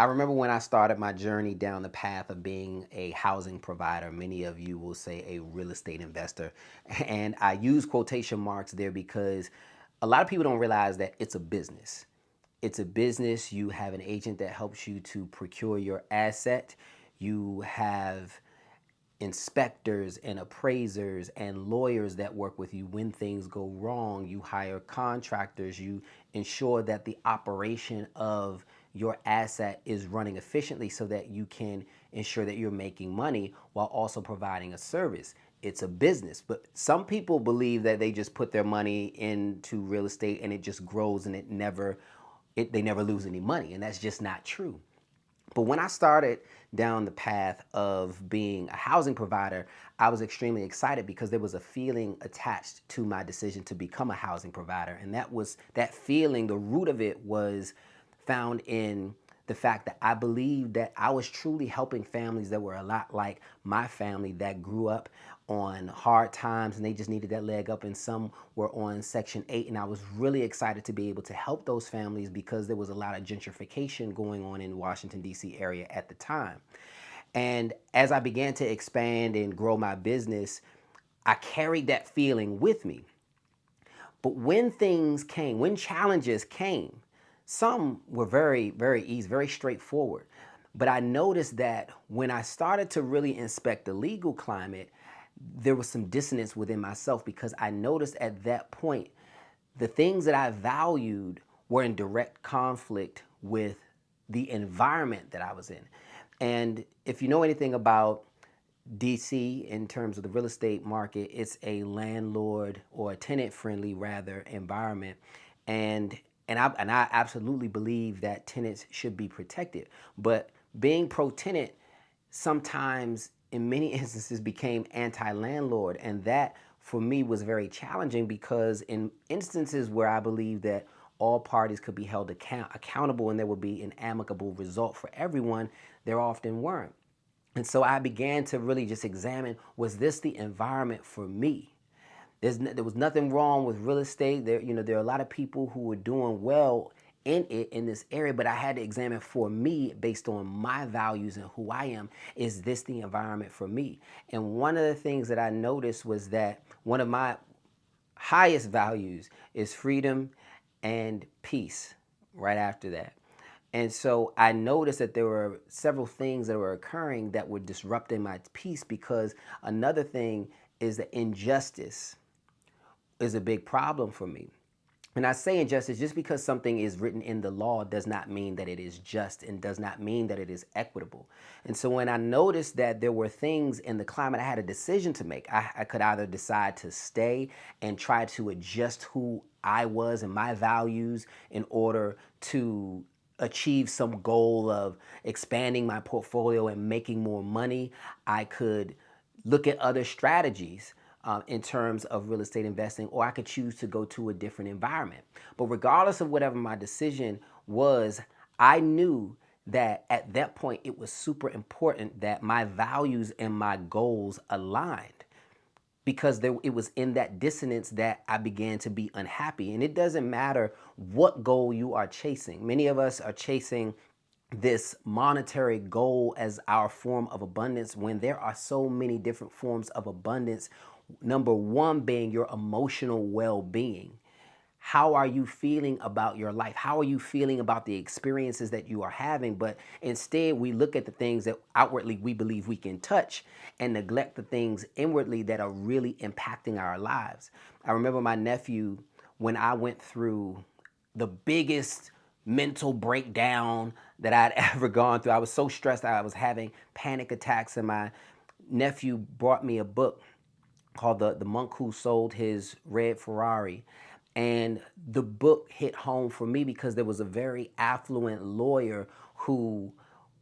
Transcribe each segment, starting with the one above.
I remember when I started my journey down the path of being a housing provider. Many of you will say a real estate investor. And I use quotation marks there because a lot of people don't realize that it's a business. It's a business. You have an agent that helps you to procure your asset. You have inspectors and appraisers and lawyers that work with you when things go wrong. You hire contractors. You ensure that the operation of your asset is running efficiently so that you can ensure that you're making money while also providing a service. It's a business, but some people believe that they just put their money into real estate and it just grows and they never lose any money, and that's just not true. But when I started down the path of being a housing provider, I was extremely excited because there was a feeling attached to my decision to become a housing provider. And that feeling, the root of it was found in the fact that I believed that I was truly helping families that were a lot like my family that grew up on hard times and they just needed that leg up, and some were on Section 8. And I was really excited to be able to help those families because there was a lot of gentrification going on in Washington, D.C. area at the time. And as I began to expand and grow my business, I carried that feeling with me. But when challenges came, some were very, very easy, very straightforward. But I noticed that when I started to really inspect the legal climate, there was some dissonance within myself because I noticed at that point the things that I valued were in direct conflict with the environment that I was in. And if you know anything about DC in terms of the real estate market, it's a landlord or a tenant friendly rather environment. And I absolutely believe that tenants should be protected. But being pro tenant sometimes in many instances became anti-landlord, and that for me was very challenging because in instances where I believe that all parties could be held accountable and there would be an amicable result for everyone, there often weren't. And so I began to really just examine, was this the environment for me? There was nothing wrong with real estate. There are a lot of people who were doing well in this area, but I had to examine for me based on my values and who I am. Is this the environment for me? And one of the things that I noticed was that one of my highest values is freedom and peace right after that. And so I noticed that there were several things that were occurring that were disrupting my peace because another thing is that injustice is a big problem for me. And I say injustice just because something is written in the law does not mean that it is just and does not mean that it is equitable. And so when I noticed that there were things in the climate, I had a decision to make. I could either decide to stay and try to adjust who I was and my values in order to achieve some goal of expanding my portfolio and making more money. I could look at other strategies in terms of real estate investing, or I could choose to go to a different environment. But regardless of whatever my decision was, I knew that at that point it was super important that my values and my goals aligned because it was in that dissonance that I began to be unhappy. And it doesn't matter what goal you are chasing. Many of us are chasing this monetary goal as our form of abundance when there are so many different forms of abundance. Number one being your emotional well-being. How are you feeling about your life? How are you feeling about the experiences that you are having? But instead, we look at the things that outwardly we believe we can touch and neglect the things inwardly that are really impacting our lives. I remember my nephew when I went through the biggest mental breakdown that I'd ever gone through. I was so stressed I was having panic attacks, and my nephew brought me a book called The Monk Who Sold His Red Ferrari. And the book hit home for me because there was a very affluent lawyer who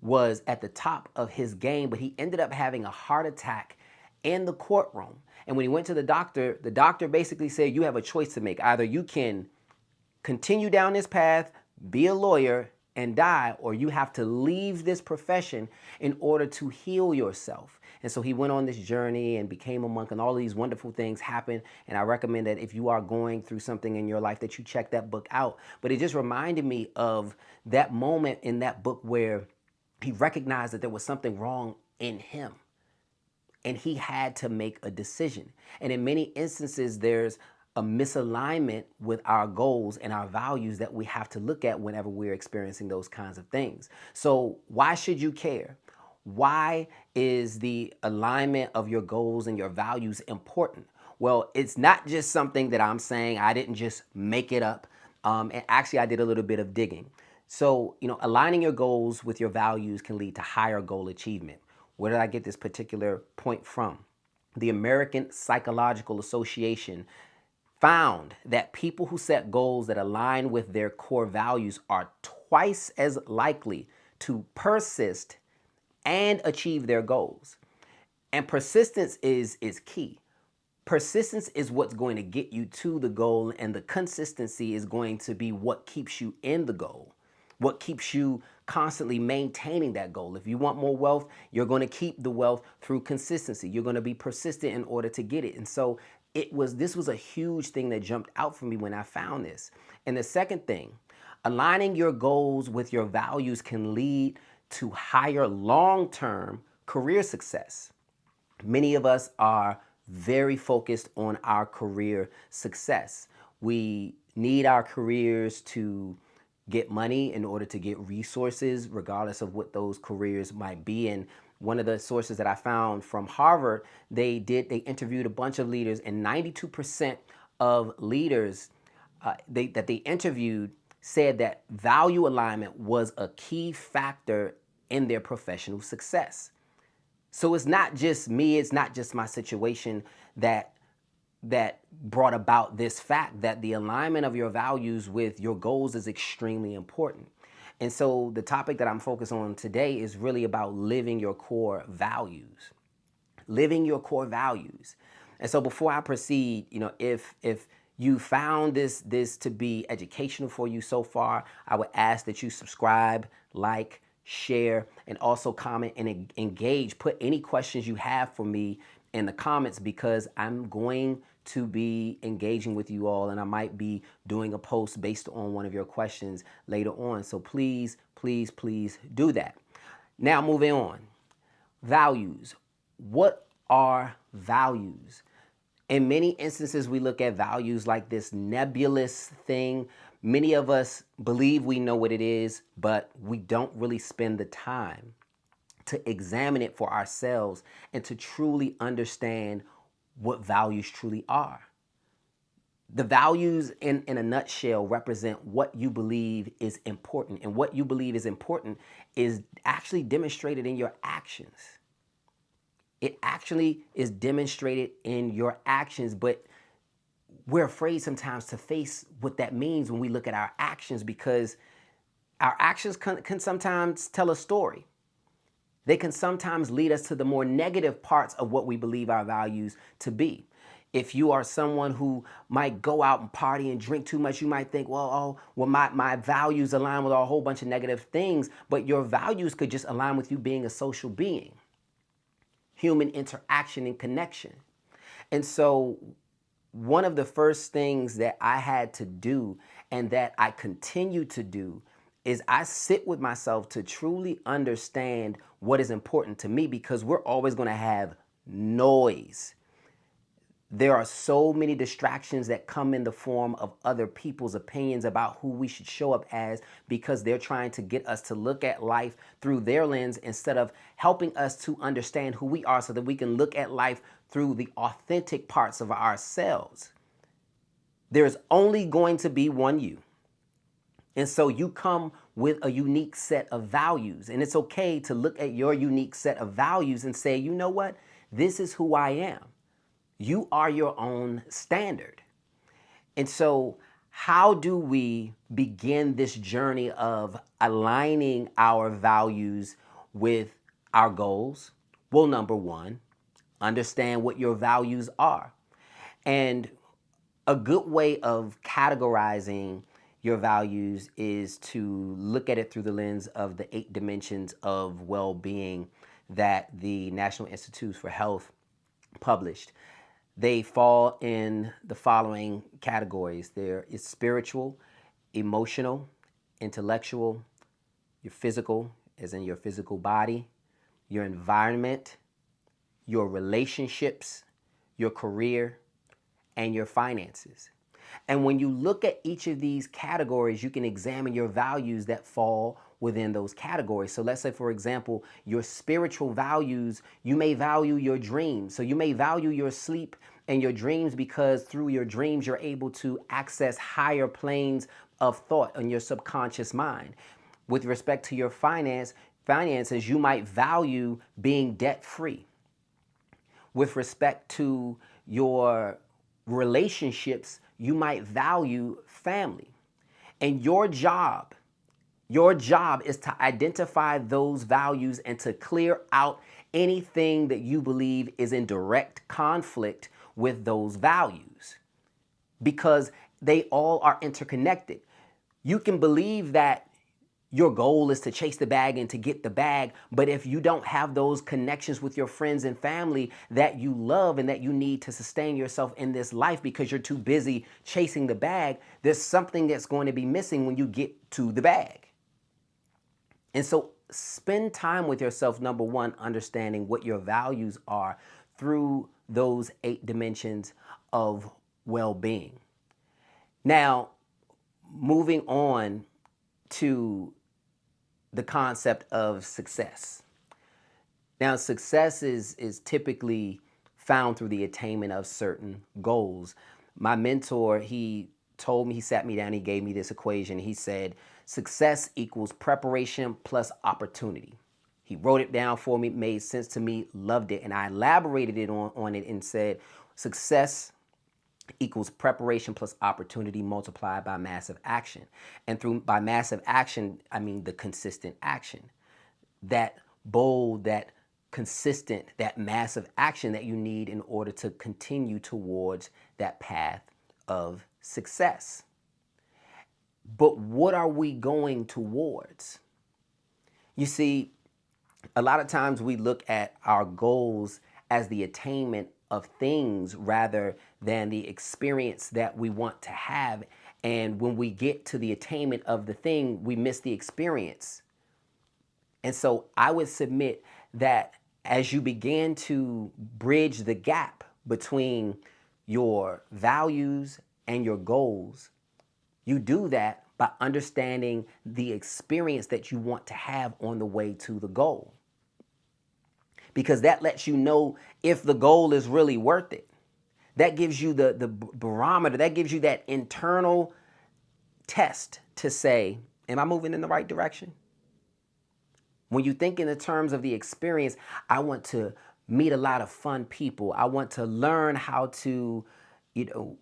was at the top of his game, but he ended up having a heart attack in the courtroom. And when he went to the doctor basically said, you have a choice to make. Either you can continue down this path, be a lawyer, and die, or you have to leave this profession in order to heal yourself. And so he went on this journey and became a monk, and all these wonderful things happened. And I recommend that if you are going through something in your life, that you check that book out. But it just reminded me of that moment in that book where he recognized that there was something wrong in him, and he had to make a decision. And in many instances, there's a misalignment with our goals and our values that we have to look at whenever we're experiencing those kinds of things. So why should you care? Why is the alignment of your goals and your values important? Well, it's not just something that I'm saying. I didn't just make it up. And actually, I did a little bit of digging. So, aligning your goals with your values can lead to higher goal achievement. Where did I get this particular point from? The American Psychological Association found that people who set goals that align with their core values are twice as likely to persist and achieve their goals. And persistence is key. Persistence is what's going to get you to the goal, and the consistency is going to be what keeps you in the goal, what keeps you constantly maintaining that goal. If you want more wealth, you're going to keep the wealth through consistency. You're going to be persistent in order to get it. And so this was a huge thing that jumped out for me when I found this. And the second thing, aligning your goals with your values can lead to higher long-term career success. Many of us are very focused on our career success. We need our careers to get money in order to get resources, regardless of what those careers might be. And one of the sources that I found from Harvard, they interviewed a bunch of leaders, and 92% of leaders that they interviewed said that value alignment was a key factor in their professional success. So it's not just me, it's not just my situation that brought about this fact that the alignment of your values with your goals is extremely important. And so the topic that I'm focused on today is really about living your core values. Living your core values. And so before I proceed, if you found this to be educational for you so far, I would ask that you subscribe, like, share, and also comment and engage. Put any questions you have for me in the comments, because I'm going to be engaging with you all, and I might be doing a post based on one of your questions later on. So please, please, please do that. Now, moving on. Values. What are values? In many instances, we look at values like this nebulous thing. Many of us believe we know what it is, but we don't really spend the time to examine it for ourselves and to truly understand what values truly are. The values in a nutshell represent what you believe is important, and what you believe is important is actually demonstrated in your actions. It actually is demonstrated in your actions, but we're afraid sometimes to face what that means when we look at our actions, because our actions can sometimes tell a story. They can sometimes lead us to the more negative parts of what we believe our values to be. If you are someone who might go out and party and drink too much, you might think, my values align with a whole bunch of negative things, but your values could just align with you being a social being, human interaction and connection. And so one of the first things that I had to do, and that I continue to do, is I sit with myself to truly understand what is important to me, because we're always going to have noise. There are so many distractions that come in the form of other people's opinions about who we should show up as, because they're trying to get us to look at life through their lens instead of helping us to understand who we are, so that we can look at life through the authentic parts of ourselves. There's only going to be one you. And so you come with a unique set of values, and it's okay to look at your unique set of values and say, you know what? This is who I am. You are your own standard. And so how do we begin this journey of aligning our values with our goals? Well, number one, understand what your values are. And a good way of categorizing your values is to look at it through the lens of the 8 dimensions of well-being that the National Institutes for Health published. They fall in the following categories. There is spiritual, emotional, intellectual, your physical, as in your physical body, your environment, your relationships, your career, and your finances. And when you look at each of these categories, you can examine your values that fall within those categories. So let's say, for example, your spiritual values, you may value your dreams. So you may value your sleep and your dreams because through your dreams, you're able to access higher planes of thought in your subconscious mind. With respect to your finances, you might value being debt free. With respect to your relationships, you might value family. And your job is to identify those values and to clear out anything that you believe is in direct conflict with those values, because they all are interconnected. You can believe that your goal is to chase the bag and to get the bag, but if you don't have those connections with your friends and family that you love and that you need to sustain yourself in this life because you're too busy chasing the bag, there's something that's going to be missing when you get to the bag. And so spend time with yourself, number one, understanding what your values are through those 8 dimensions of well-being. Now, moving on to the concept of success. Now, success is typically found through the attainment of certain goals. My mentor, he told me, he sat me down, he gave me this equation. He said, success equals preparation plus opportunity. He wrote it down for me, made sense to me, loved it, and I elaborated it on it and said, success equals preparation plus opportunity multiplied by massive action. And by massive action, I mean the consistent action. That bold, that consistent, that massive action that you need in order to continue towards that path of success. But what are we going towards? You see, a lot of times we look at our goals as the attainment of things rather than the experience that we want to have. And when we get to the attainment of the thing, we miss the experience. And so I would submit that as you begin to bridge the gap between your values and your goals, you do that by understanding the experience that you want to have on the way to the goal. Because that lets you know if the goal is really worth it. That gives you the barometer, that gives you that internal test to say, am I moving in the right direction? When you think in the terms of the experience, I want to meet a lot of fun people. I want to learn how to,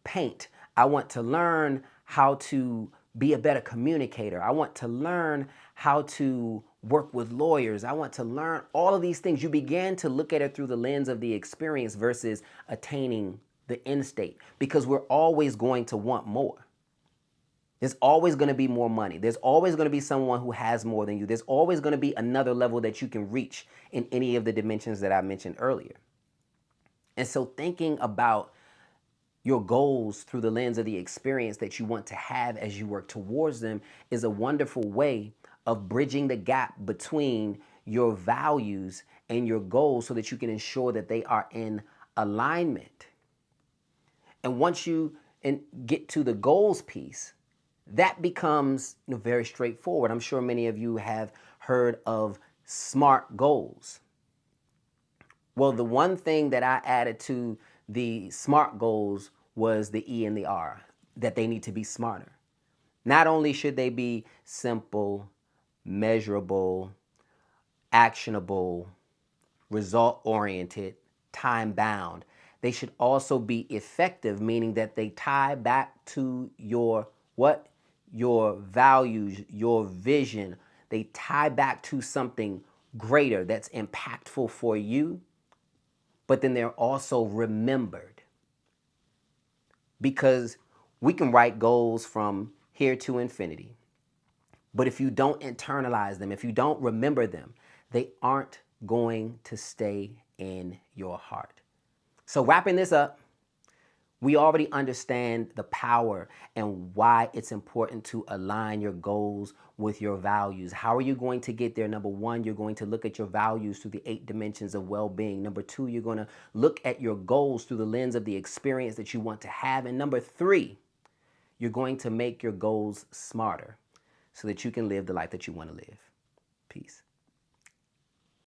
paint. I want to learn how to be a better communicator. I want to learn how to work with lawyers. I want to learn all of these things. You begin to look at it through the lens of the experience versus attaining the end state, because we're always going to want more. There's always going to be more money. There's always going to be someone who has more than you. There's always going to be another level that you can reach in any of the dimensions that I mentioned earlier. And so thinking about your goals through the lens of the experience that you want to have as you work towards them is a wonderful way of bridging the gap between your values and your goals so that you can ensure that they are in alignment. And once you get to the goals piece, that becomes very straightforward. I'm sure many of you have heard of SMART goals. Well, the one thing that I added to the SMART goals was the E and the R, that they need to be smarter. Not only should they be simple, measurable, actionable, result-oriented, time-bound, they should also be effective, meaning that they tie back to your what? Your values, your vision. They tie back to something greater that's impactful for you, but then they're also remembered. Because we can write goals from here to infinity. But if you don't internalize them, if you don't remember them, they aren't going to stay in your heart. So wrapping this up, we already understand the power and why it's important to align your goals with your values. How are you going to get there? Number one, you're going to look at your values through the 8 dimensions of well-being. Number two, you're going to look at your goals through the lens of the experience that you want to have. And number three, you're going to make your goals smarter so that you can live the life that you want to live. Peace.